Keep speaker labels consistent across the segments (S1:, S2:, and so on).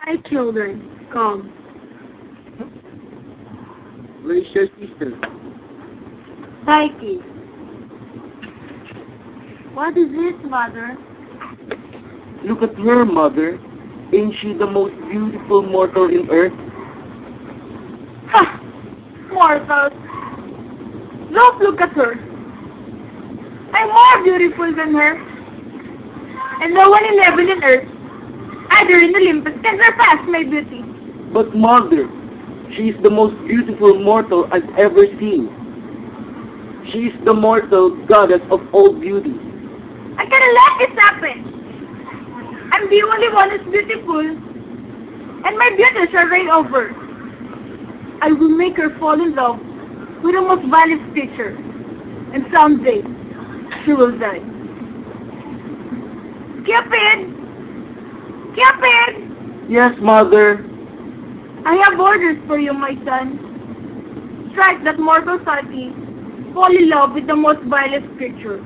S1: Hi, children. Come.
S2: Where is your sister?
S1: Psyche. What is it, mother?
S2: Look at her, mother. Ain't she the most beautiful mortal in earth?
S1: Ha! Mortals. Don't look at her. I'm more beautiful than her. And no one in heaven and earth, either in Olympus, can surpass my beauty.
S2: But mother, she is the most beautiful mortal I've ever seen. She is the mortal goddess of all beauty.
S1: I cannot let this happen. I'm the only one who's beautiful, and my beauty shall reign over. I will make her fall in love with the most vile creature, and someday she will die. Cupid! Cupid!
S2: Yes, mother.
S1: I have orders for you, my son. Strike that mortal Psyche, fall in love with the most vilest creature.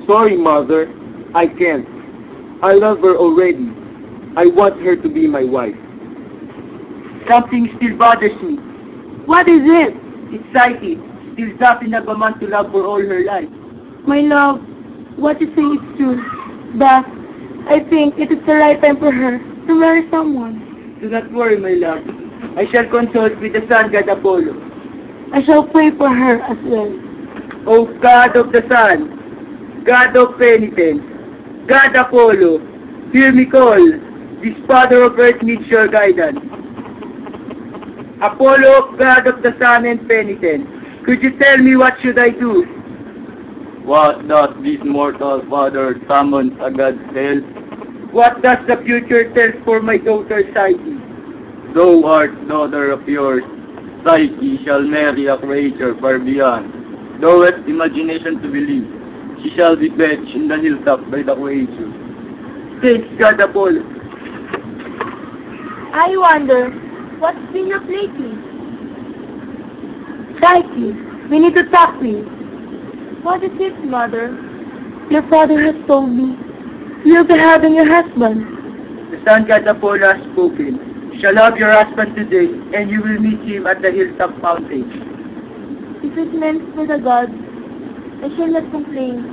S2: Sorry, mother. I can't. I love her already. I want her to be my wife. Something still bothers me.
S1: What is it?
S2: It's Psyche. Still doesn't have a man to love for all her life.
S1: My love, what you say is true. But I think it is the right time for her to marry someone.
S2: Do not worry, my love. I shall consult with the sun god Apollo.
S1: I shall pray for her as well.
S2: O God of the sun, God of penitence, God Apollo, hear me call. This father of earth needs your guidance. Apollo, God of the sun and penitence, could you tell me what should I do? What does this mortal father summon a god's help? What does the future tell for my daughter Psyche? Thou art daughter of yours, Psyche shall marry a creature far beyond. Thou hast imagination to believe. She shall be fetched in the hilltop by the creature. Thanks God Apollo.
S1: I wonder, what's been up lately? Psyche, we need to talk, please. What is it, mother? Your father has told me you'll be having your husband.
S2: The sun god Apollo has spoken. You shall have your husband today, and you will meet him at the hilltop fountain.
S1: If it meant for the gods, I shall not complain.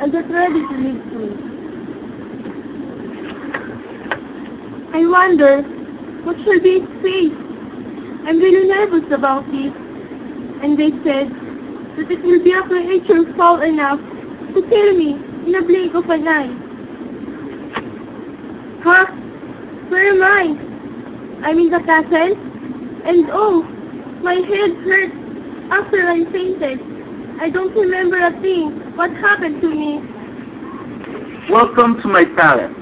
S1: I'll get ready to leave soon. I wonder, what shall be its fate? I'm really nervous about it. And they said that it will be a creature foul enough to kill me in a blink of an eye. Huh? Where am I? I'm in the castle? And oh, my head hurts after I fainted. I don't remember a thing. What happened to me?
S2: Welcome to my palace.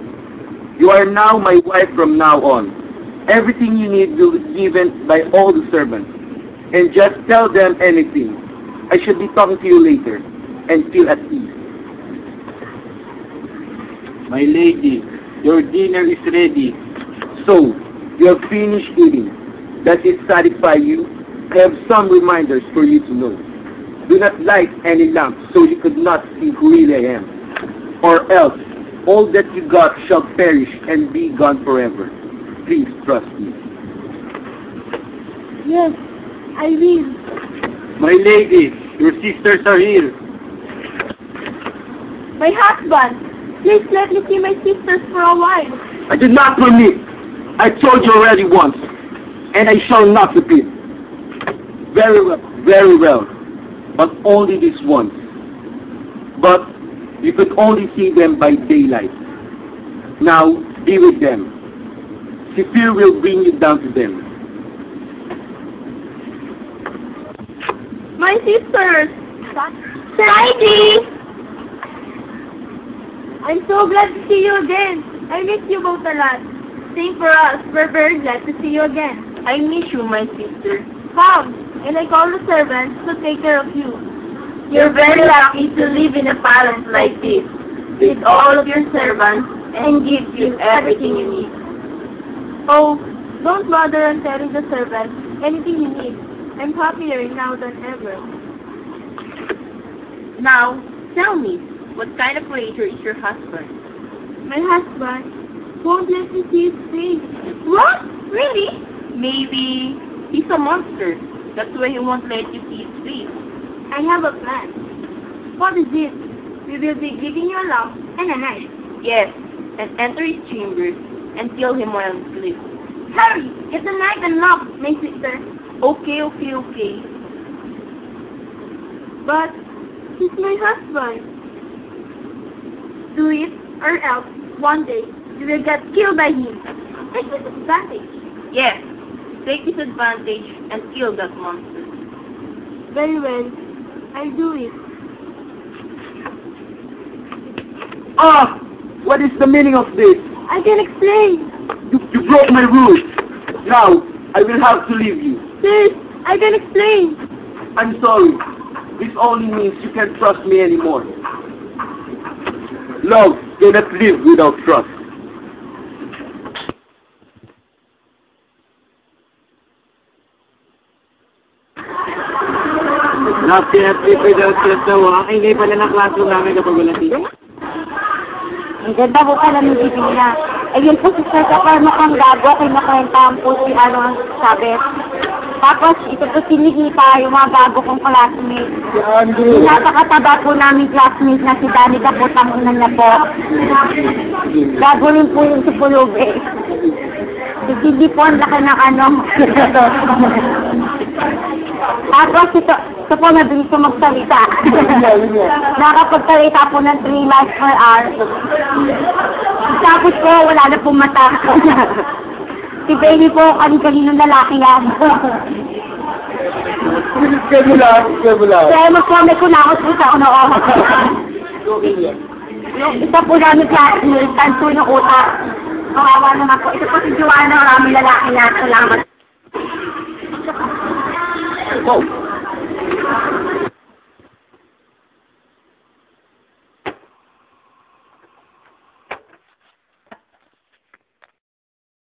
S2: You are now my wife from now on. Everything you need will be given by all the servants. And just tell them anything. I shall be talking to you later, and feel at ease. My lady, your dinner is ready. So, you have finished eating. Does it satisfy you? I have some reminders for you to know. Do not light any lamp so you could not see who really I am. Or else, all that you got shall perish and be gone forever. Please trust me.
S1: Yes, I will.
S2: My lady, your sisters are here.
S1: My husband, please let me see my sisters for a while.
S2: I did not permit. I told you already once, and I shall not repeat. Very well, very well, but only this once. But you could only see them by daylight. Now, be with them. Fear will bring you down to them.
S1: My sisters! Psyche! I'm so glad to see you again. I miss you both a lot. Same for us. We're very glad to see you again. I miss you, my sister. Come, and I call the servants to take care of you. You're very lucky to live in a palace like this, with all of your servants, and give you everything you need. Oh, don't bother on telling the servants anything you need. I'm happier now than ever. Now, tell me, what kind of creature is your husband? My husband? won't let me see his face. What? Really? Maybe he's a monster. That's why he won't let you see his face. I have a plan. What is it? We will be giving you a lamp and a knife. Yes, and enter his chamber and kill him while asleep. Hurry! Get the knife and lamp, my sister. Okay. But he's my husband. Do it, or else one day you will get killed by him. Take this advantage. Yes, take this advantage and kill that monster. Very well. I'll do it.
S2: Ah! What is the meaning of this?
S1: I can explain.
S2: You broke my rules. Now, I will have to leave you.
S1: Sis, I can explain.
S2: I'm sorry. This only means you can't trust me anymore. Love cannot live without trust. Love cannot live without trust daw. Ang ingay pala ng classroom namin kapag wala dito.
S1: Ang ganda po pala ng ibig niya. Ayun po si Sir Kapar mukhang gago, kinakwentahan po si ang sabi. Tapos ito po si Nikita, yung mga gago kong classmate. Yung napakataba po namin classmate na si Danica po, tangunan niya po. Gago rin po yung si Pulube. Si Gigi po ang laki ng Tapos ito po mabilis ko magsalita. Nakapagsalita po ng 3 miles per hour. Tapos po, wala na pong mata. Si Baby po, kanino lalaki yan.
S2: Kaya
S1: Kaya mag-comment ko na ako po sa unoo. Yung isa po namin classmate, tanso yung utak. Kawawa naman po. Ito po si Joanna, maraming lalaki yan. Salamat.
S2: Go!